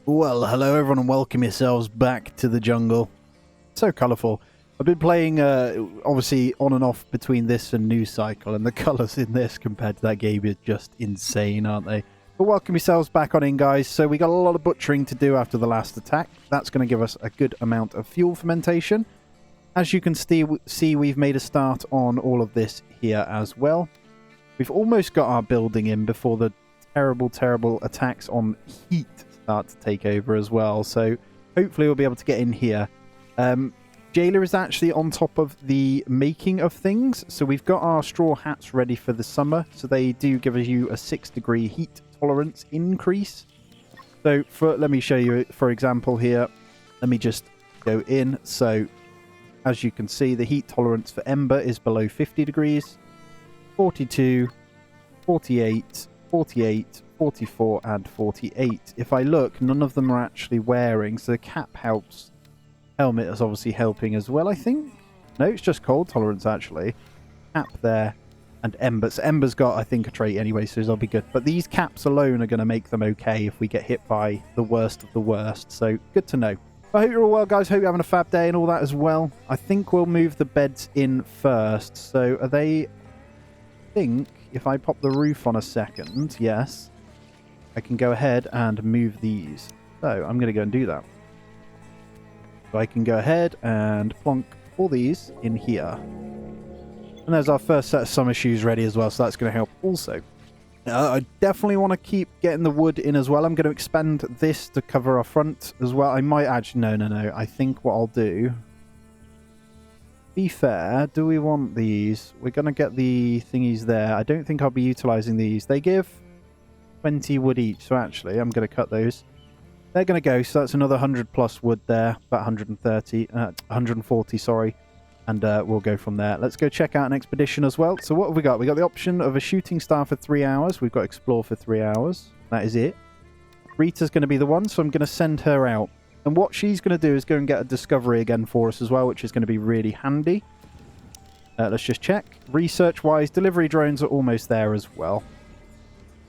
Well, hello everyone and welcome yourselves back to the jungle. So colourful. I've been playing, obviously, on and off between this and News Cycle, and the colours in this compared to that game are just insane, aren't they? But welcome yourselves back on in, guys. So we got a lot of butchering to do after the last attack. That's going to give us a good amount of fuel fermentation. As you can see, we've made a start on all of this here as well. We've almost got our building in before the terrible attacks on heat start to take over as well. So hopefully we'll be able to get in here. Jailer is actually on top of the making of things. So we've got our straw hats ready for the summer. So they do give you a 6-degree heat tolerance increase. So let me show you, for example, here. Let me just go in. So as you can see, the heat tolerance for Ember is below 50 degrees. 42, 48, 48, 44 and 48. If I look, none of them are actually wearing, so the cap helps. Helmet is obviously helping as well, I think. No, it's just cold tolerance actually. Cap there and Ember. So Ember's got, I think, a trait anyway, so they'll be good. But these caps alone are going to make them okay if we get hit by the worst of the worst. So good to know. I hope you're all well, guys. Hope you're having a fab day and all that as well. I think we'll move the beds in first. So are they... I think if I pop the roof on a second, yes, I can go ahead and move these. So I'm going to go and do that. So I can go ahead and plonk all these in here. And there's our first set of summer shoes ready as well, so that's going to help also. I definitely want to keep getting the wood in as well. I'm going to expand this to cover our front as well. I might actually... No. I think what I'll do... Be fair, do we want these? We're going to get the thingies there. I don't think I'll be utilising these. They give 20 wood each, so actually I'm going to cut those. They're going to go, so that's another 100 plus wood there, about 140, sorry, and we'll go from there. Let's go check out an expedition as well. So what have we got? We got the option of a shooting star for 3 hours. We've got explore for 3 hours. That is it. Rita's going to be the one, so I'm going to send her out. And what she's going to do is go and get a discovery again for us as well, which is going to be really handy. Let's just check. Research-wise, delivery drones are almost there as well.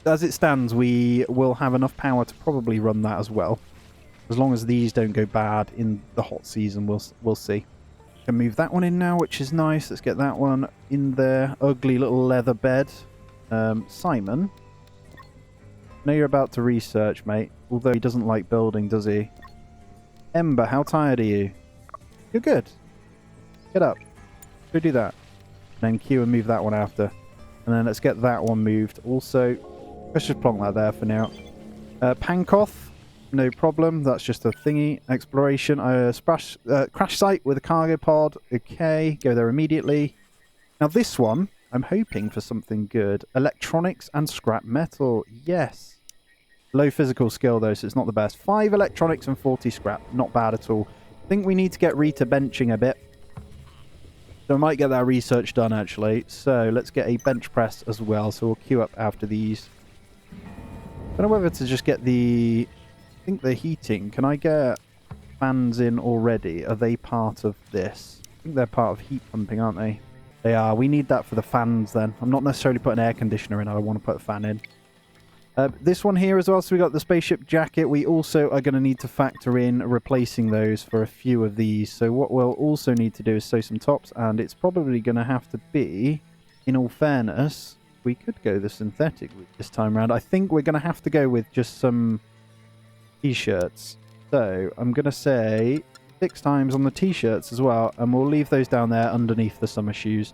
As it stands, we will have enough power to probably run that as well. As long as these don't go bad in the hot season, we'll see. Can move that one in now, which is nice. Let's get that one in there. Ugly little leather bed. Simon. I know you're about to research, mate. Although he doesn't like building, does he? Ember, how tired are you? You're good. Get up. Go do that. And then Q and move that one after. And then let's get that one moved. Also, let's just plonk that there for now. Pankoth, no problem. That's just a thingy. Exploration. Crash site with a cargo pod. Okay, go there immediately. Now this one, I'm hoping for something good. Electronics and scrap metal. Yes. Low physical skill though, so it's not the best. 5 electronics and 40 scrap. Not bad at all. I think we need to get Rita benching a bit. So I might get that research done actually. So let's get a bench press as well. So we'll queue up after these. I don't know whether to just get the... I think the heating. Can I get fans in already? Are they part of this? I think they're part of heat pumping, aren't they? They are. We need that for the fans then. I'm not necessarily putting an air conditioner in. I want to put a fan in. This one here as well, so we got the spaceship jacket. We also are going to need to factor in replacing those for a few of these. So what we'll also need to do is sew some tops, and it's probably going to have to be, in all fairness, we could go the synthetic this time around. I think we're going to have to go with just some t-shirts. So I'm going to say 6 times on the t-shirts as well, and we'll leave those down there underneath the summer shoes.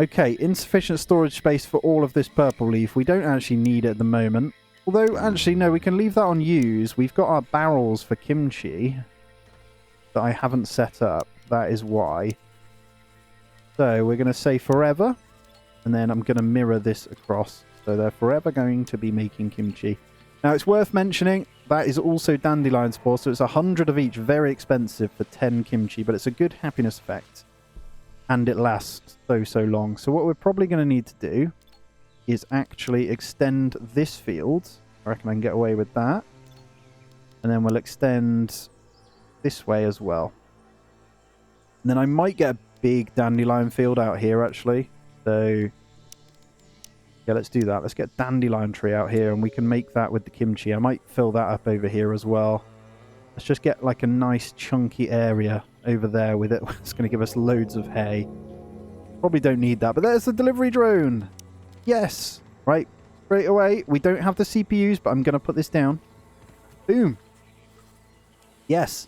Okay, insufficient storage space for all of this purple leaf. We don't actually need it at the moment. Although, actually, no, we can leave that on use. We've got our barrels for kimchi that I haven't set up. That is why. So, we're going to say forever. And then I'm going to mirror this across. So, they're forever going to be making kimchi. Now, it's worth mentioning, that is also dandelion spore. So, it's 100 of each. Very expensive for 10 kimchi. But it's a good happiness effect. And it lasts so long. So what we're probably going to need to do is actually extend this field. I reckon I can get away with that. And then we'll extend this way as well. And then I might get a big dandelion field out here actually. So Yeah, let's do that. Let's get dandelion tree out here, and we can make that with the kimchi. I might fill that up over here as well. Let's just get like a nice chunky area over there with it. It's going to give us loads of hay. Probably don't need that, but there's the delivery drone. Yes. Right. Straight away. We don't have the CPUs, but I'm going to put this down. Boom. Yes.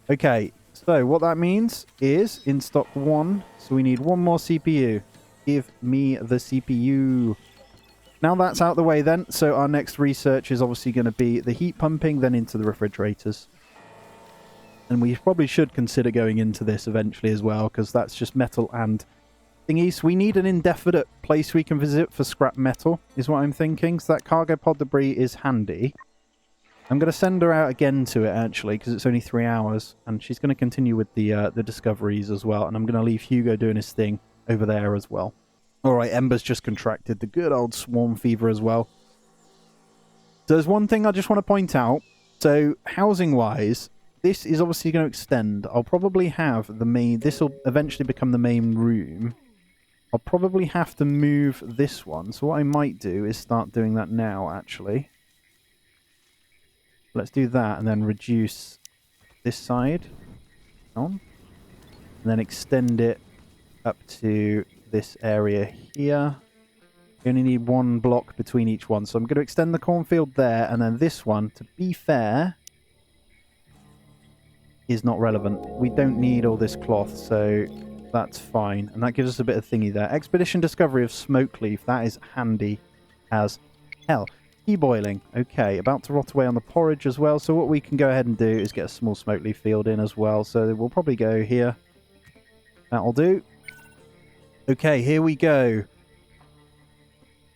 Okay. So what that means is in stock 1. So we need one more CPU. Give me the CPU. Now that's out of the way then, so our next research is obviously going to be the heat pumping, then into the refrigerators. And we probably should consider going into this eventually as well, because that's just metal and thingies. We need an indefinite place we can visit for scrap metal, is what I'm thinking. So that cargo pod debris is handy. I'm going to send her out again to it, actually, because it's only 3 hours. And she's going to continue with the discoveries as well. And I'm going to leave Hugo doing his thing over there as well. Alright, Ember's just contracted the good old swarm fever as well. So there's one thing I just want to point out. So, housing-wise, this is obviously going to extend. I'll probably have the main... This will eventually become the main room. I'll probably have to move this one. So what I might do is start doing that now, actually. Let's do that and then reduce this side on. And then extend it up to this area here. You only need one block between each one. So I'm going to extend the cornfield there, and then this one, to be fair, is not relevant. We don't need all this cloth, so that's fine. And that gives us a bit of thingy there. Expedition discovery of smoke leaf. That is handy as hell. Tea boiling. Okay, about to rot away on the porridge as well. So what we can go ahead and do is get a small smoke leaf field in as well. So we'll probably go here. That'll do. Okay, here we go.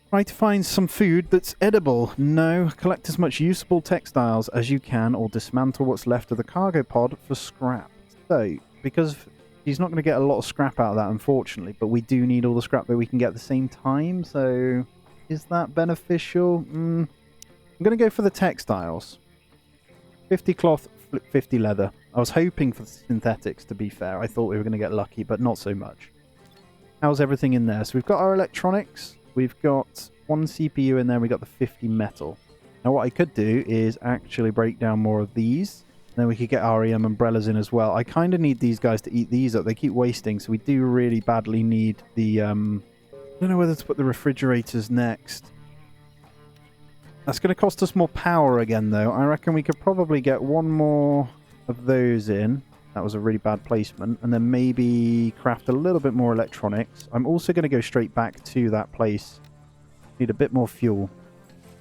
Try to find some food that's edible. No, collect as much usable textiles as you can or dismantle what's left of the cargo pod for scrap. So, because he's not going to get a lot of scrap out of that, unfortunately, but we do need all the scrap that we can get at the same time, so is that beneficial? I'm going to go for the textiles. 50 cloth, 50 leather. I was hoping for synthetics, to be fair. I thought we were going to get lucky, but not so much. How's everything in there? So we've got our electronics. We've got one CPU in there. We've got the 50 metal. Now what I could do is actually break down more of these. Then we could get REM umbrellas in as well. I kind of need these guys to eat these up. They keep wasting, so we do really badly need the... I don't know whether to put the refrigerators next. That's going to cost us more power again, though. I reckon we could probably get one more of those in. That was a really bad placement. And then maybe craft a little bit more electronics. I'm also going to go straight back to that place. Need a bit more fuel.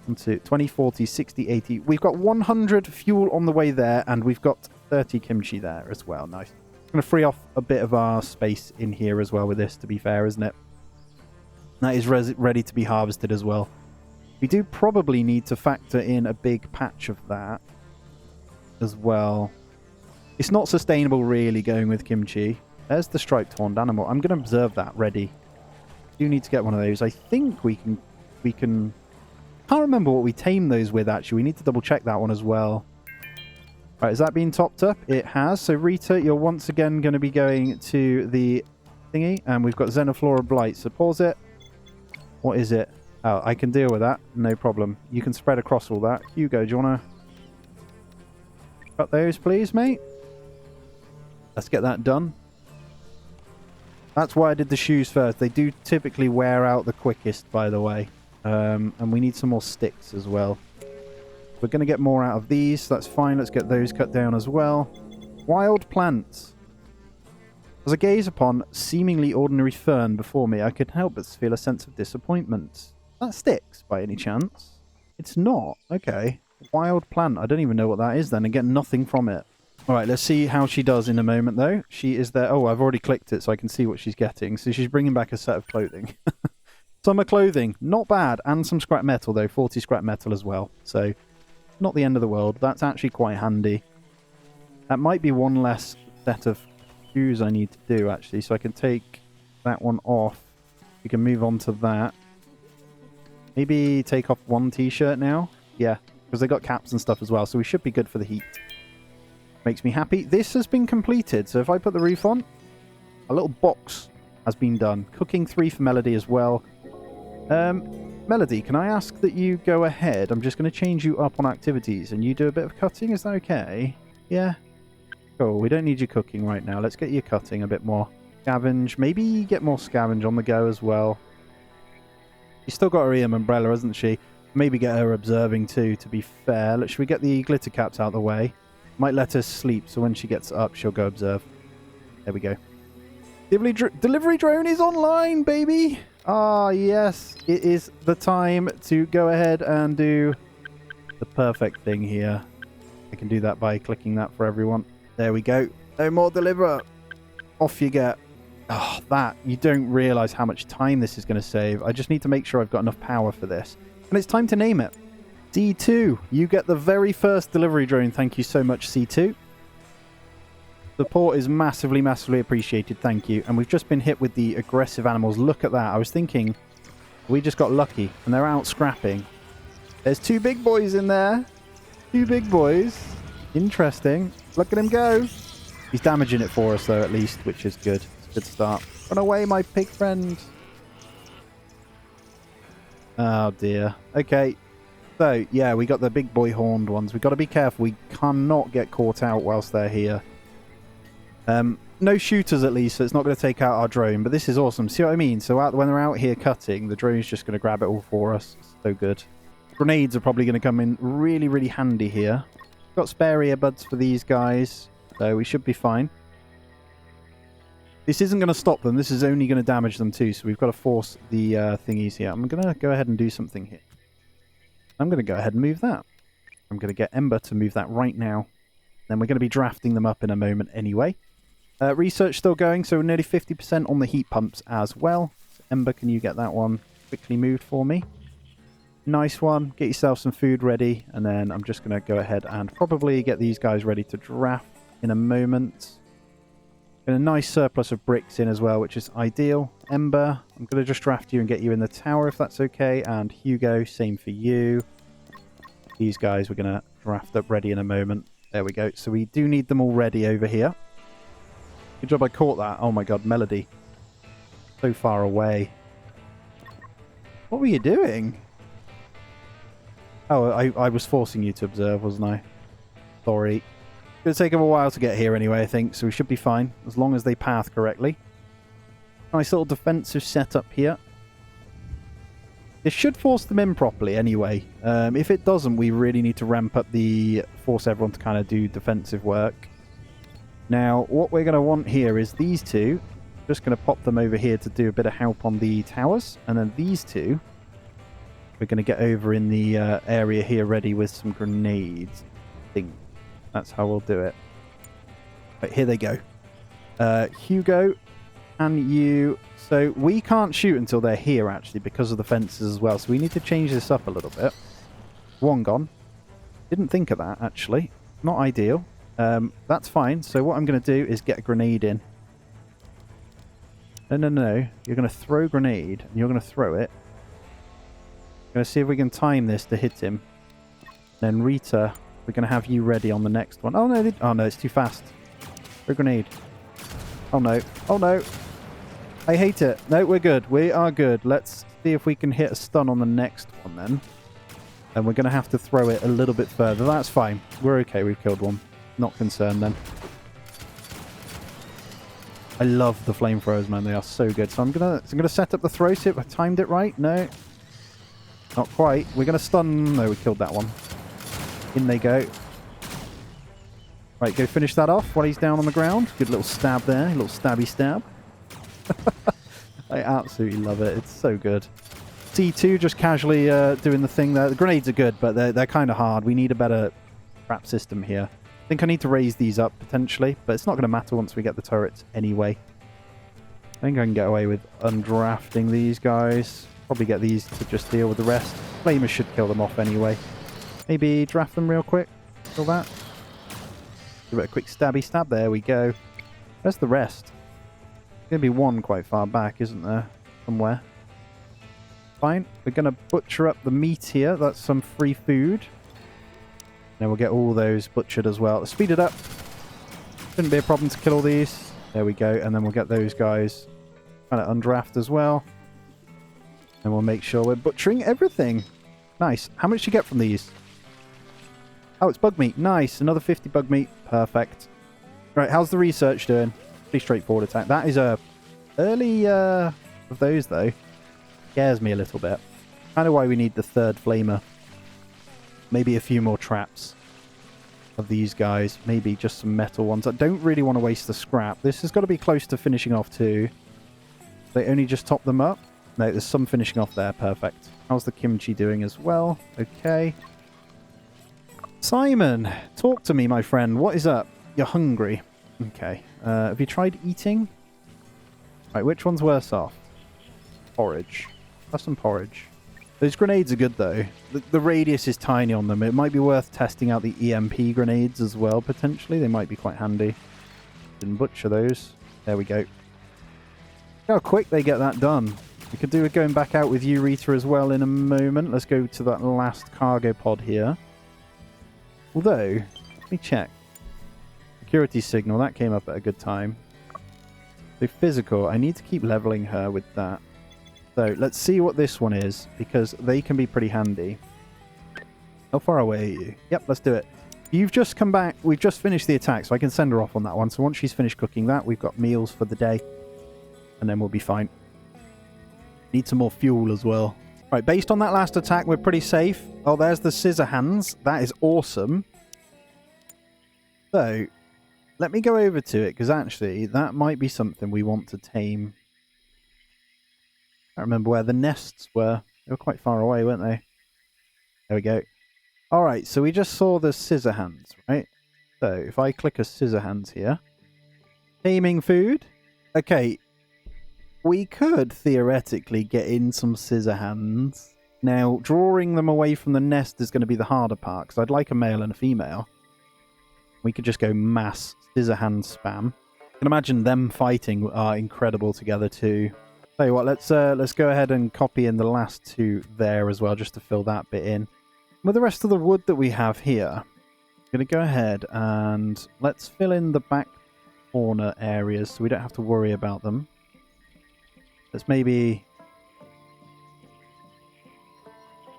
20, 40, 60, 80. We've got 100 fuel on the way there, and we've got 30 kimchi there as well. Nice. I'm going to free off a bit of our space in here as well with this, to be fair, isn't it? That is ready to be harvested as well. We do probably need to factor in a big patch of that as well. It's not sustainable, really, going with kimchi. There's the striped horned animal. I'm going to observe that ready. Do need to get one of those. I think we can... Can't remember what we tamed those with, actually. We need to double check that one as well. Right, is that being topped up? It has. So, Rita, you're once again going to be going to the thingy. And we've got Xenoflora Blight. So, pause it. What is it? Oh, I can deal with that. No problem. You can spread across all that. Hugo, do you want to cut those, please, mate? Let's get that done. That's why I did the shoes first. They do typically wear out the quickest, by the way. And we need some more sticks as well. We're going to get more out of these. So that's fine. Let's get those cut down as well. Wild plants. As I gaze upon seemingly ordinary fern before me, I couldn't help but feel a sense of disappointment. That sticks, by any chance? It's not. Okay. Wild plant. I don't even know what that is then, and get nothing from it. Alright, let's see how she does in a moment, though. She is there. Oh, I've already clicked it, so I can see what she's getting. So she's bringing back a set of clothing. Summer clothing. Not bad. And some scrap metal, though. 40 scrap metal as well. So, not the end of the world. That's actually quite handy. That might be one less set of shoes I need to do, actually. So I can take that one off. We can move on to that. Maybe take off one t-shirt now. Yeah, because they got caps and stuff as well. So we should be good for the heat. Makes me happy. This has been completed. So if I put the roof on, a little box has been done. Cooking 3 for Melody as well. Melody, can I ask that you go ahead? I'm just going to change you up on activities and you do a bit of cutting. Is that okay? Yeah? Cool. We don't need you cooking right now. Let's get you cutting a bit more. Scavenge. Maybe get more scavenge on the go as well. She's still got her EM umbrella, hasn't she? Maybe get her observing too, to be fair. Should we get the glitter caps out of the way? Might let her sleep, so when she gets up, she'll go observe. There we go. Delivery drone is online, baby! Ah, yes. It is the time to go ahead and do the perfect thing here. I can do that by clicking that for everyone. There we go. No more deliver. Off you get. Oh, that. You don't realise how much time this is going to save. I just need to make sure I've got enough power for this. And it's time to name it. C2. You get the very first delivery drone. Thank you so much, C2. Support is massively, massively appreciated. Thank you. And we've just been hit with the aggressive animals. Look at that. I was thinking we just got lucky and they're out scrapping. There's two big boys in there. Two big boys. Interesting. Look at him go. He's damaging it for us though, at least, which is good. It's a good start. Run away, my pig friend. Oh dear. Okay. So, yeah, we got the big boy horned ones. We've got to be careful. We cannot get caught out whilst they're here. No shooters at least, so it's not going to take out our drone. But this is awesome. See what I mean? So when they're out here cutting, the drone's just going to grab it all for us. So good. Grenades are probably going to come in really, really handy here. Got spare earbuds for these guys, so we should be fine. This isn't going to stop them. This is only going to damage them too, so we've got to force the thingies here. I'm going to go ahead and do something here. I'm going to go ahead and move that. I'm going to get Ember to move that right now. Then we're going to be drafting them up in a moment anyway. Research still going, so nearly 50% on the heat pumps as well. So Ember, can you get that one quickly moved for me? Nice one. Get yourself some food ready, and then I'm just going to go ahead and probably get these guys ready to draft in a moment. And a nice surplus of bricks in as well, which is ideal. Ember, I'm going to just draft you and get you in the tower if that's okay. And Hugo, same for you. These guys we're going to draft up ready in a moment. There we go. So we do need them all ready over here. Good job I caught that. Oh my god, Melody. So far away. What were you doing? Oh, I was forcing you to observe, wasn't I? Sorry. It's going to take them a while to get here anyway, I think, so we should be fine, as long as they path correctly. Nice little defensive setup here. This should force them in properly anyway. If it doesn't, we really need to ramp up force everyone to kind of do defensive work. Now, what we're going to want here is these two. Just going to pop them over here to do a bit of help on the towers. And then these two, we're going to get over in the area here ready with some grenades. I think that's how we'll do it. Right, here they go. Hugo, and you... So we can't shoot until they're here, actually, because of the fences as well. So we need to change this up a little bit. One gone. Didn't think of that, actually. Not ideal. That's fine. So what I'm going to do is get a grenade in. No. You're going to throw grenade, and you're going to throw it. Going to see if we can time this to hit him. Then Rita, we're going to have you ready on the next one. Oh no, it's too fast. Throw grenade. Oh no. Oh no. I hate it. No, we're good. We are good. Let's see if we can hit a stun on the next one then. And we're going to have to throw it a little bit further. That's fine. We're okay. We've killed one. Not concerned then. I love the flamethrowers, man. They are so good. So I'm gonna set up the throw. See if I timed it right. No. Not quite. We're going to stun... No, we killed that one. In they go. Right, go finish that off while he's down on the ground. Good little stab there. A little stabby stab. I absolutely love it. It's so good. C2 just casually doing the thing there. The grenades are good, but they're kind of hard. We need a better trap system here. I think I need to raise these up, potentially. But it's not going to matter once we get the turrets anyway. I think I can get away with undrafting these guys. Probably get these to just deal with the rest. Flamers should kill them off anyway. Maybe draft them real quick. Kill that. Give it a quick stabby stab. There we go. Where's the rest? There's going to be one quite far back, isn't there? Somewhere. Fine. We're going to butcher up the meat here. That's some free food. Then we'll get all those butchered as well. Speed it up. Shouldn't be a problem to kill all these. There we go. And then we'll get those guys kind of undraft as well. And we'll make sure we're butchering everything. Nice. How much do you get from these? Oh, it's bug meat. Nice. Another 50 bug meat. Perfect. Right, how's the research doing? Pretty straightforward attack. That is a early of those, though. Scares me a little bit. Kind of why we need the third flamer. Maybe a few more traps of these guys. Maybe just some metal ones. I don't really want to waste the scrap. This has got to be close to finishing off too. They only just top them up. No, there's some finishing off there. Perfect. How's the kimchi doing as well? Okay. Simon, talk to me, my friend. What is up? You're hungry. Okay. Have you tried eating? Right, which one's worse off? Porridge. Have some porridge. Those grenades are good, though. The radius is tiny on them. It might be worth testing out the EMP grenades as well, potentially. They might be quite handy. Didn't butcher those. There we go. Look how quick they get that done. We could do with going back out with you, Rita, as well in a moment. Let's go to that last cargo pod here. Although, let me check. Security signal, that came up at a good time. So physical, I need to keep leveling her with that. So let's see what this one is, because they can be pretty handy. How far away are you? Yep, let's do it. You've just come back. We've just finished the attack, so I can send her off on that one. So once she's finished cooking that, we've got meals for the day. And then we'll be fine. Need some more fuel as well. Right, based on that last attack, we're pretty safe. Oh, there's the scissor hands. That is awesome. So, let me go over to it, because actually, that might be something we want to tame. I don't remember where the nests were. They were quite far away, weren't they? There we go. Alright, so we just saw the scissor hands, right? So, if I click a scissor hands here. Taming food. Okay. We could theoretically get in some scissor hands. Now, drawing them away from the nest is going to be the harder part, because I'd like a male and a female. We could just go mass scissor hand spam. I can imagine them fighting are incredible together too. Tell you what, let's go ahead and copy in the last two there as well, just to fill that bit in. With the rest of the wood that we have here, I'm going to go ahead and let's fill in the back corner areas so we don't have to worry about them. Let's maybe...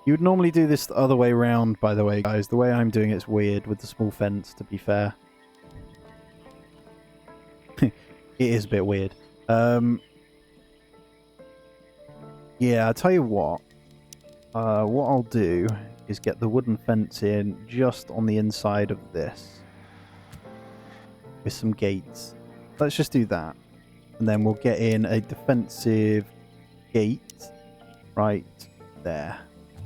You would normally do this the other way around, by the way, guys. The way I'm doing it's weird with the small fence, to be fair. It is a bit weird. Yeah, I'll tell you what. What I'll do is get the wooden fence in just on the inside of this. With some gates. Let's just do that. And then we'll get in a defensive gate right there.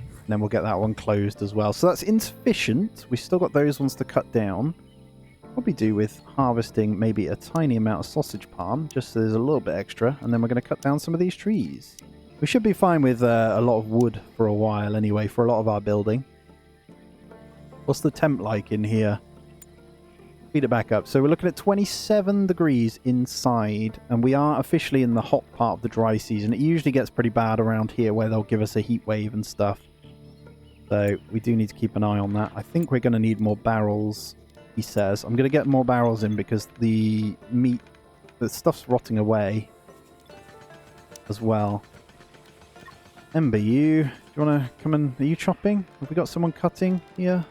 And then we'll get that one closed as well. So that's insufficient. We've still got those ones to cut down. Probably do with harvesting maybe a tiny amount of sausage palm, just so there's a little bit extra. And then we're going to cut down some of these trees. We should be fine with a lot of wood for a while anyway, for a lot of our building. What's the temp like in here? Speed it back up. So we're looking at 27 degrees inside, and we are officially in the hot part of the dry season. It usually gets pretty bad around here where they'll give us a heat wave and stuff. So we do need to keep an eye on that. I think we're going to need more barrels, he says. I'm going to get more barrels in because the meat, the stuff's rotting away as well. Ember, do you want to come and... Are you chopping? Have we got someone cutting here?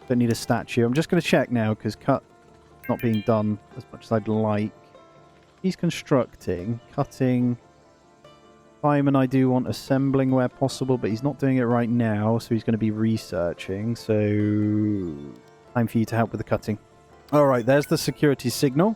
Don't need a statue. I'm just going to check now because cut not being done as much as I'd like. He's constructing, cutting. Simon, I do want assembling where possible, but he's not doing it right now, so he's going to be researching. So, time for you to help with the cutting. Alright, there's the security signal.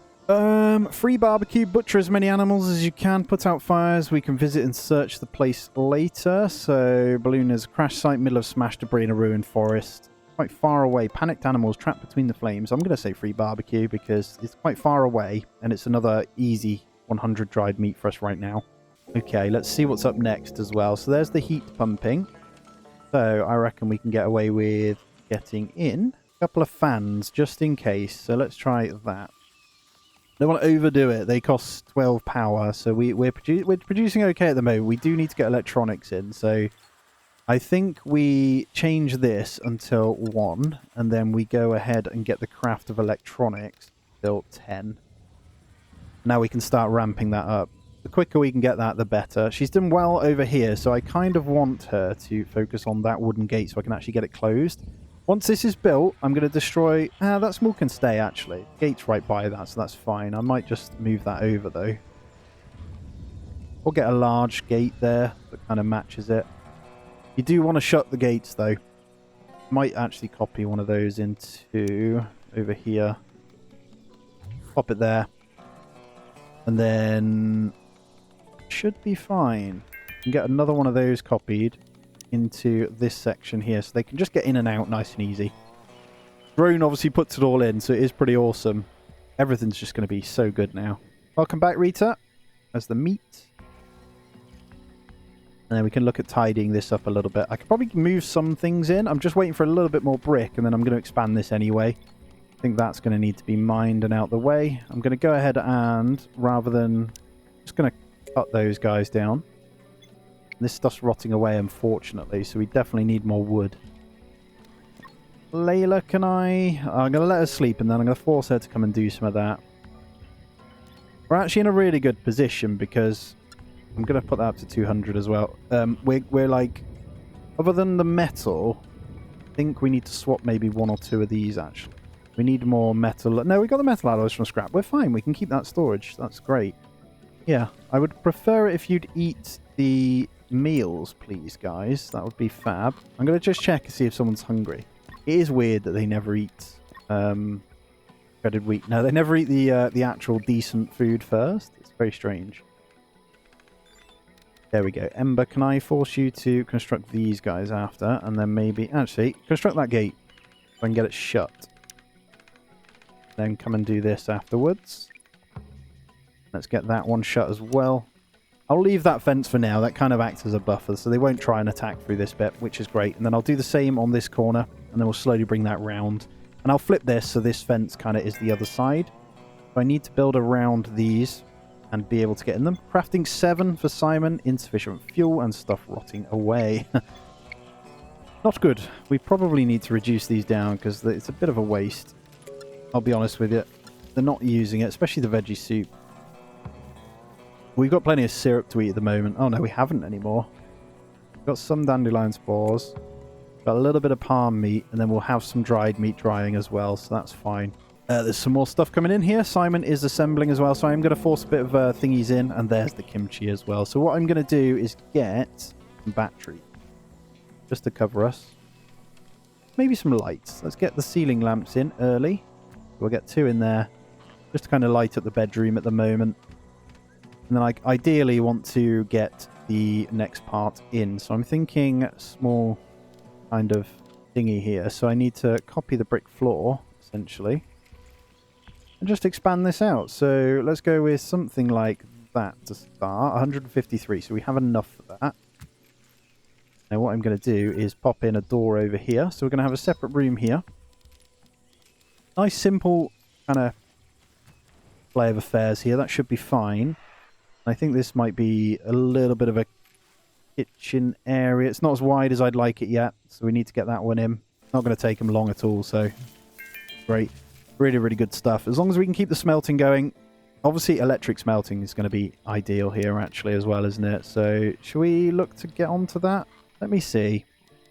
Free barbecue, butcher as many animals as you can, put out fires, we can visit and search the place later. So, Balloon is a crash site, middle of smashed debris in a ruined forest. Quite far away, panicked animals trapped between the flames. I'm going to say free barbecue because it's quite far away, and it's another easy 100 dried meat for us right now. Okay, let's see what's up next as well. So there's the heat pumping. So I reckon we can get away with getting in a couple of fans just in case. So let's try that. Don't want to overdo it. They cost 12 power, so we're producing okay at the moment. We do need to get electronics in, so I think we change this until 1, and then we go ahead and get the craft of electronics till 10. Now we can start ramping that up. The quicker we can get that, the better. She's done well over here, so I kind of want her to focus on that wooden gate so I can actually get it closed. Once this is built, I'm going to destroy... that small can stay, actually. The gate's right by that, so that's fine. I might just move that over, though. We'll get a large gate there that kind of matches it. You do want to shut the gates, though. Might actually copy one of those into over here. Pop it there. And then... should be fine. You can get another one of those copied into this section here, so they can just get in and out nice and easy. Drone obviously puts it all in, so it is pretty awesome. Everything's just going to be so good now. Welcome back, Rita. As the meat. And then we can look at tidying this up a little bit. I could probably move some things in. I'm just waiting for a little bit more brick, and then I'm going to expand this anyway. I think that's going to need to be mined and out the way. I'm going to go ahead and, rather than... just going to cut those guys down. This stuff's rotting away, unfortunately, so we definitely need more wood. Layla, I'm going to let her sleep, and then I'm going to force her to come and do some of that. We're actually in a really good position, because I'm going to put that up to 200 as well. We're like, other than the metal, I think we need to swap maybe one or two of these, actually. We need more metal. No, we got the metal alloys from scrap. We're fine. We can keep that storage. That's great. Yeah, I would prefer it if you'd eat the meals, please, guys. That would be fab. I'm going to just check and see if someone's hungry. It is weird that they never eat shredded wheat. No, they never eat the actual decent food first. It's very strange. There we go. Ember, can I force you to construct these guys after? And then maybe... actually, construct that gate so I can get it shut. Then come and do this afterwards. Let's get that one shut as well. I'll leave that fence for now. That kind of acts as a buffer, so they won't try and attack through this bit, which is great. And then I'll do the same on this corner, and then we'll slowly bring that round. And I'll flip this, so this fence kind of is the other side. So I need to build around these and be able to get in them. Crafting 7 for Simon. Insufficient fuel and stuff rotting away. Not good. We probably need to reduce these down, because it's a bit of a waste. I'll be honest with you. They're not using it, especially the veggie soup. We've got plenty of syrup to eat at the moment. Oh no, we haven't anymore. We've got some dandelion spores. Got a little bit of palm meat, and then we'll have some dried meat drying as well, so that's fine. There's some more stuff coming in here. Simon is assembling as well, so I'm going to force a bit of thingies in, and there's the kimchi as well. So what I'm going to do is get some battery, just to cover us. Maybe some lights. Let's get the ceiling lamps in early. We'll get 2 in there, just to kind of light up the bedroom at the moment. And then I ideally want to get the next part in. So I'm thinking small kind of thingy here. So I need to copy the brick floor, essentially. And just expand this out. So let's go with something like that to start. 153. So we have enough for that. Now what I'm going to do is pop in a door over here. So we're going to have a separate room here. Nice simple kind of play of affairs here. That should be fine. I think this might be a little bit of a kitchen area. It's not as wide as I'd like it yet, so we need to get that one in. Not going to take them long at all, so great. Really, really good stuff. As long as we can keep the smelting going. Obviously, electric smelting is going to be ideal here, actually, as well, isn't it? So, should we look to get onto that? Let me see.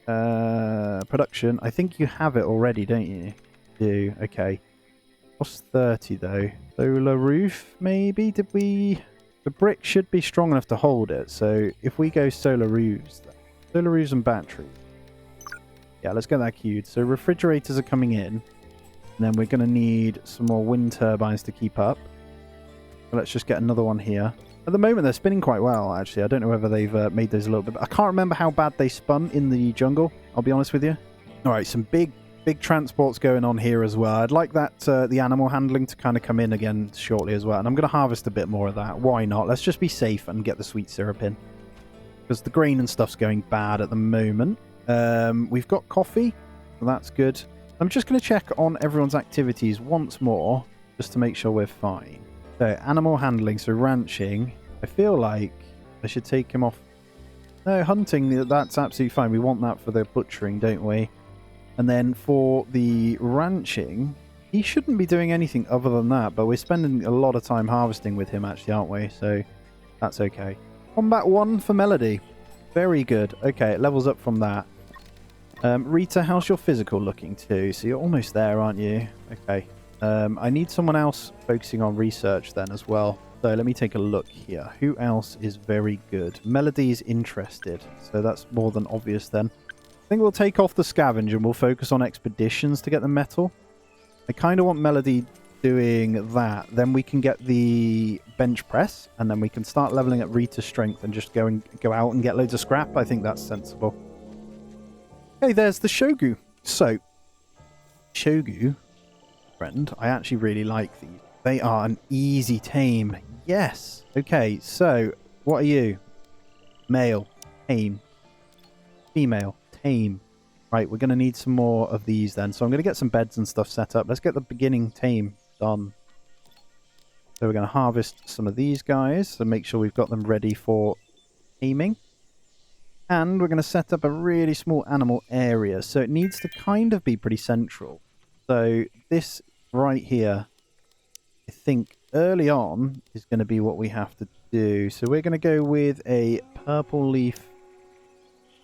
Production. I think you have it already, don't you? Do. Okay. What's 30, though? Solar roof, maybe? Did we... The brick should be strong enough to hold it, so if we go solar roofs and batteries. Yeah, let's get that queued. So refrigerators are coming in, and then we're going to need some more wind turbines to keep up. So let's just get another one here. At the moment, they're spinning quite well, actually. I don't know whether they've made those a little bit... I can't remember how bad they spun in the jungle, I'll be honest with you. All right, some big transports going on here as well. I'd like that the animal handling to kind of come in again shortly as well. And I'm going to harvest a bit more of that. Why not? Let's just be safe and get the sweet syrup in. Because the grain and stuff's going bad at the moment. We've got coffee. So that's good. I'm just going to check on everyone's activities once more. Just to make sure we're fine. So animal handling. So ranching. I feel like I should take him off. No, hunting. That's absolutely fine. We want that for the butchering, don't we? And then for the ranching, he shouldn't be doing anything other than that, but we're spending a lot of time harvesting with him, actually, aren't we? So That's okay. Combat 1 for Melody. Very good. Okay, it levels up from that. Rita, how's your physical looking too? So you're almost there, aren't you? Okay. I need someone else focusing on research then as well. So let me take a look here. Who else is very good? Melody's interested. So that's more than obvious then. I think we'll take off the scavenge and we'll focus on expeditions to get the metal. I kind of want Melody doing that. Then we can get the bench press and then we can start leveling up Rita's strength and just go out and get loads of scrap. I think that's sensible. Hey, there's the Shogu. So, Shogu, friend, I actually really like these. They are an easy tame. Yes. Okay, so what are you? Male, tame. Female, tame. Right, we're going to need some more of these then. So I'm going to get some beds and stuff set up. Let's get the beginning tame done. So we're going to harvest some of these guys. So make sure we've got them ready for taming. And we're going to set up a really small animal area. So it needs to kind of be pretty central. So this right here, I think early on is going to be what we have to do. So we're going to go with a purple leaf.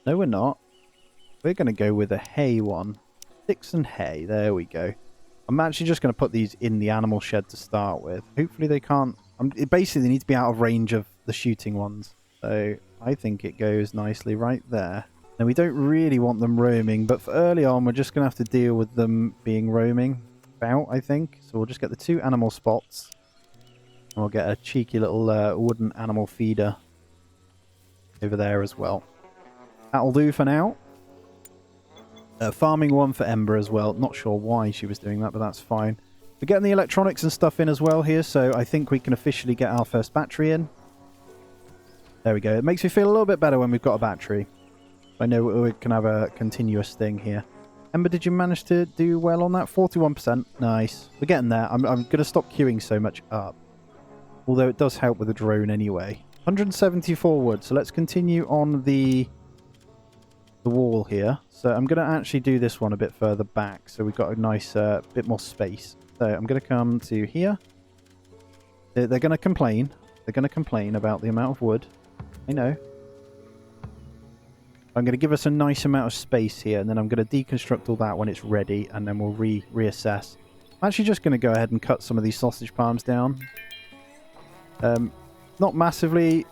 No, we're not. We're going to go with a hay one. Sticks and hay. There we go. I'm actually just going to put these in the animal shed to start with. Hopefully they can't... It basically needs to be out of range of the shooting ones. So I think it goes nicely right there. Now we don't really want them roaming, but for early on we're just going to have to deal with them being roaming about, I think. So we'll just get the 2 animal spots. And we'll get a cheeky little wooden animal feeder over there as well. That'll do for now. Farming one for Ember as well. Not sure why she was doing that, but that's fine. We're getting the electronics and stuff in as well here, so I think we can officially get our first battery in. There we go. It makes me feel a little bit better when we've got a battery. I know we can have a continuous thing here. Ember, did you manage to do well on that? 41%. Nice. We're getting there. I'm going to stop queuing so much up. Although it does help with the drone anyway. 174 wood. So let's continue on the wall here. So I'm going to actually do this one a bit further back. So we've got a nice bit more space. So I'm going to come to here. They're going to complain. They're going to complain about the amount of wood. I know. I'm going to give us a nice amount of space here, and then I'm going to deconstruct all that when it's ready, and then we'll reassess. I'm actually just going to go ahead and cut some of these sausage palms down. Not massively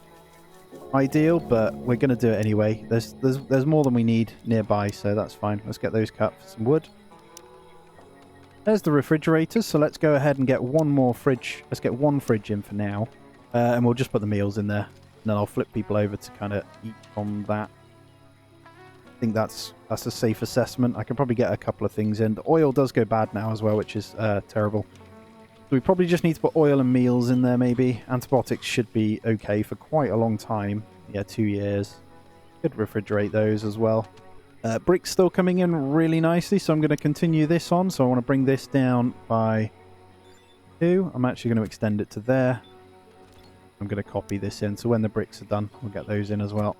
ideal, but we're going to do it anyway. There's more than we need nearby, so that's fine. Let's get those cut for some wood. There's the refrigerators, so let's go ahead and get one more fridge. Let's get one fridge in for now, and we'll just put the meals in there. And then I'll flip people over to kind of eat from that. I think that's a safe assessment. I can probably get a couple of things in. The oil does go bad now as well, which is terrible. So we probably just need to put oil and meals in there, maybe. Antibiotics should be okay for quite a long time. Yeah, 2 years. Could refrigerate those as well. Bricks still coming in really nicely, so I'm going to continue this on. So I want to bring this down by 2. I'm actually going to extend it to there. I'm going to copy this in, so when the bricks are done, we'll get those in as well.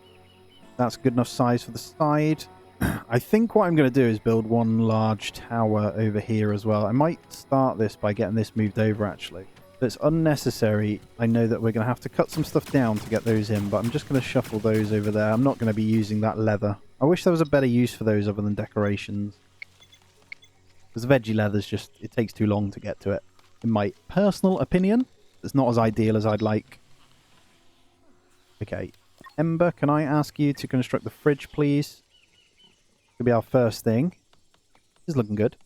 That's a good enough size for the side. I think what I'm going to do is build one large tower over here as well. I might start this by getting this moved over, actually. But it's unnecessary. I know that we're going to have to cut some stuff down to get those in, but I'm just going to shuffle those over there. I'm not going to be using that leather. I wish there was a better use for those other than decorations. Because veggie leather's just, it takes too long to get to it. In my personal opinion, it's not as ideal as I'd like. Okay. Ember, can I ask you to construct the fridge, please? Could be our first thing. This is looking good.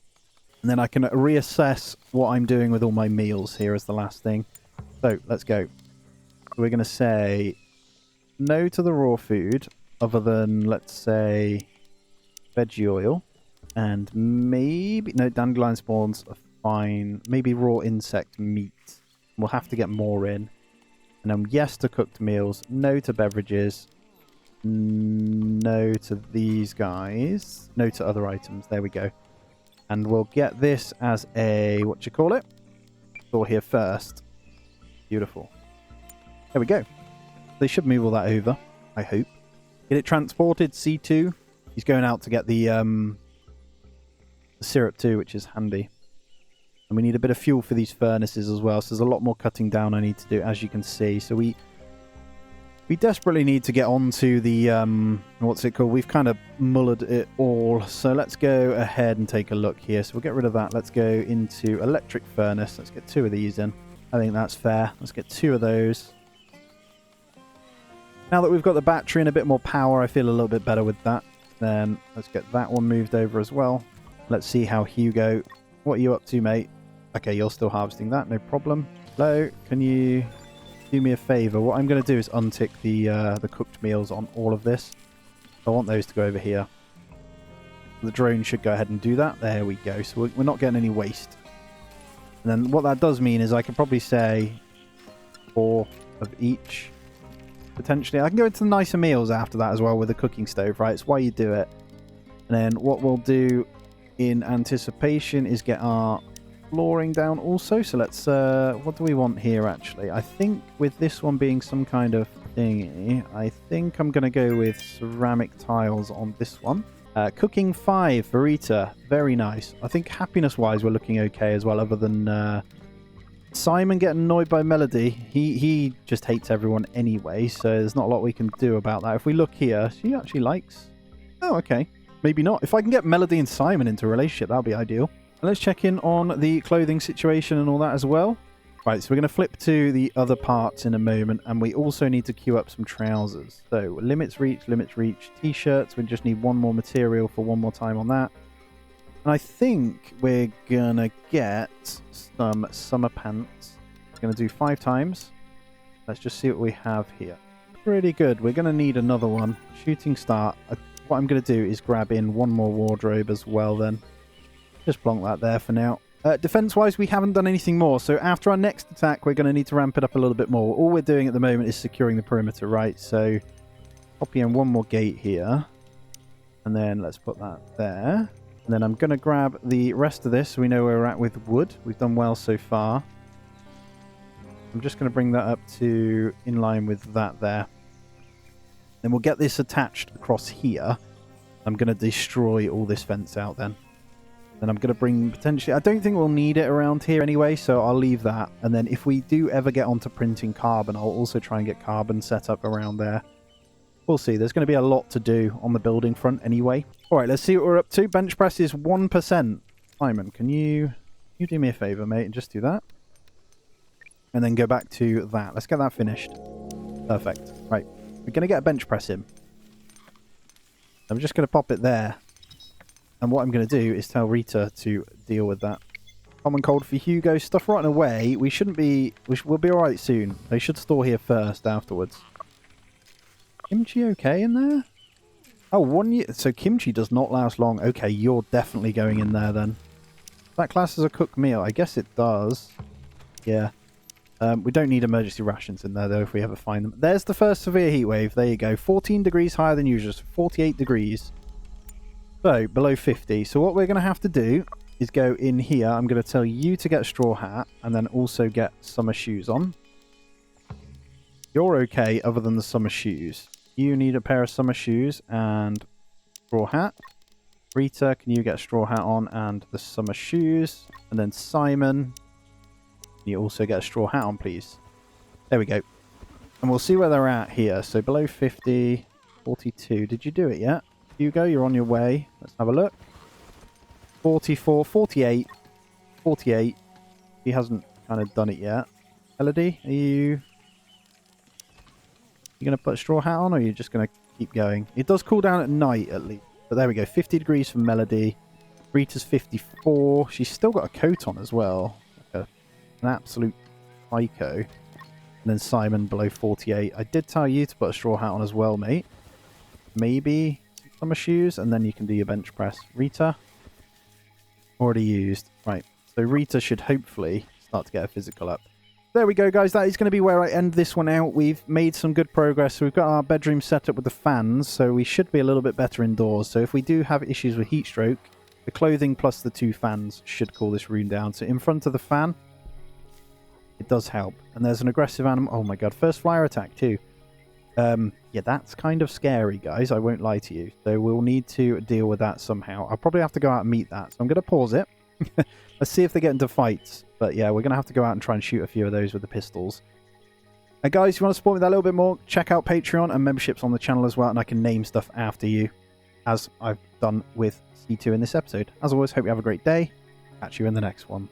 And then I can reassess what I'm doing with all my meals here as the last thing. So, let's go. We're going to say no to the raw food, other than, let's say, veggie oil. And maybe... No, dandelion spawns are fine. Maybe raw insect meat. We'll have to get more in. And then yes to cooked meals, no to beverages, no to these guys, no to other items. There we go. And we'll get this as a, what you call it? Store here first. Beautiful. There we go. They should move all that over, I hope. Get it transported, C2. He's going out to get the syrup too, which is handy. And we need a bit of fuel for these furnaces as well. So there's a lot more cutting down I need to do, as you can see. So we We desperately need to get onto the, what's it called? We've kind of mullered it all. So let's go ahead and take a look here. So we'll get rid of that. Let's go into electric furnace. Let's get 2 of these in. I think that's fair. Let's get 2 of those. Now that we've got the battery and a bit more power, I feel a little bit better with that. Then let's get that one moved over as well. Let's see how Hugo... What are you up to, mate? Okay, you're still harvesting that. No problem. Hello, can you... do me a favor? What I'm going to do is untick the cooked meals on all of this. I want those to go over here. The drone should go ahead and do that. There we go. So we're not getting any waste. And then what that does mean is I can probably say 4 of each. Potentially. I can go into the nicer meals after that as well with the cooking stove, right? It's why you do it. And then what we'll do in anticipation is get our flooring down also. So let's what do we want here actually? I think with this one being some kind of thingy, I think I'm gonna go with ceramic tiles on this one. Cooking 5 for Rita, very nice. I think happiness wise we're looking okay as well, other than Simon getting annoyed by Melody. He just hates everyone anyway, so there's not a lot we can do about that. If we look here, she actually likes... Oh, okay. Maybe not. If I can get Melody and Simon into a relationship, that'll be ideal. And let's check in on the clothing situation and all that as well. Right, so we're going to flip to the other parts in a moment, and we also need to queue up some trousers. So limits reach, t-shirts. We just need 1 more material for 1 more time on that. And I think we're going to get some summer pants. We're going to do 5 times. Let's just see what we have here. Pretty good. We're going to need another one. Shooting star. What I'm going to do is grab in 1 more wardrobe as well then. Just plonk that there for now. Defense-wise, we haven't done anything more. So after our next attack, we're going to need to ramp it up a little bit more. All we're doing at the moment is securing the perimeter, right? So copy in 1 more gate here. And then let's put that there. And then I'm going to grab the rest of this so we know where we're at with wood. We've done well so far. I'm just going to bring that up to in line with that there. Then we'll get this attached across here. I'm going to destroy all this fence out then. Then I'm going to bring potentially... I don't think we'll need it around here anyway, so I'll leave that. And then if we do ever get onto printing carbon, I'll also try and get carbon set up around there. We'll see. There's going to be a lot to do on the building front anyway. All right, let's see what we're up to. Bench press is 1%. Simon, can you do me a favor, mate, and just do that? And then go back to that. Let's get that finished. Perfect. Right. We're going to get a bench press in. I'm just going to pop it there. And what I'm going to do is tell Rita to deal with that. Common cold for Hugo. Stuff rotting away. We shouldn't be... We'll be alright soon. They should store here first afterwards. Kimchi okay in there? Oh, 1 year... So kimchi does not last long. Okay, you're definitely going in there then. That class as a cooked meal. I guess it does. Yeah. We don't need emergency rations in there though if we ever find them. There's the first severe heat wave. There you go. 14 degrees higher than usual. So 48 degrees. So, below 50. So what we're going to have to do is go in here. I'm going to tell you to get a straw hat and then also get summer shoes on. You're okay other than the summer shoes. You need a pair of summer shoes and straw hat. Rita, can you get a straw hat on and the summer shoes? And then Simon, can you also get a straw hat on, please? There we go. And we'll see where they're at here. So below 50, 42. Did you do it yet? Hugo, you're on your way. Let's have a look. 44, 48, 48. He hasn't kind of done it yet. Melody, are you going to put a straw hat on or are you just going to keep going? It does cool down at night at least. But there we go. 50 degrees for Melody. Rita's 54. She's still got a coat on as well. Like an absolute psycho. And then Simon below 48. I did tell you to put a straw hat on as well, mate. Maybe... summer shoes, and then you can do your bench press. Rita, already used. Right, so Rita should hopefully start to get a physical up. There we go, guys. That is going to be where I end this one out. We've made some good progress. So we've got our bedroom set up with the fans, so we should be a little bit better indoors. So if we do have issues with heat stroke, the clothing plus the 2 fans should cool this room down. So in front of the fan, it does help. And there's an aggressive animal. Oh my god, first flyer attack too. Yeah, that's kind of scary, guys. I won't lie to you. So we'll need to deal with that somehow. I'll probably have to go out and meet that. So I'm going to pause it. Let's see if they get into fights. But yeah, we're going to have to go out and try and shoot a few of those with the pistols. Guys, if you want to support me that a little bit more, check out Patreon and memberships on the channel as well, and I can name stuff after you, as I've done with C2 in this episode. As always, hope you have a great day. Catch you in the next one.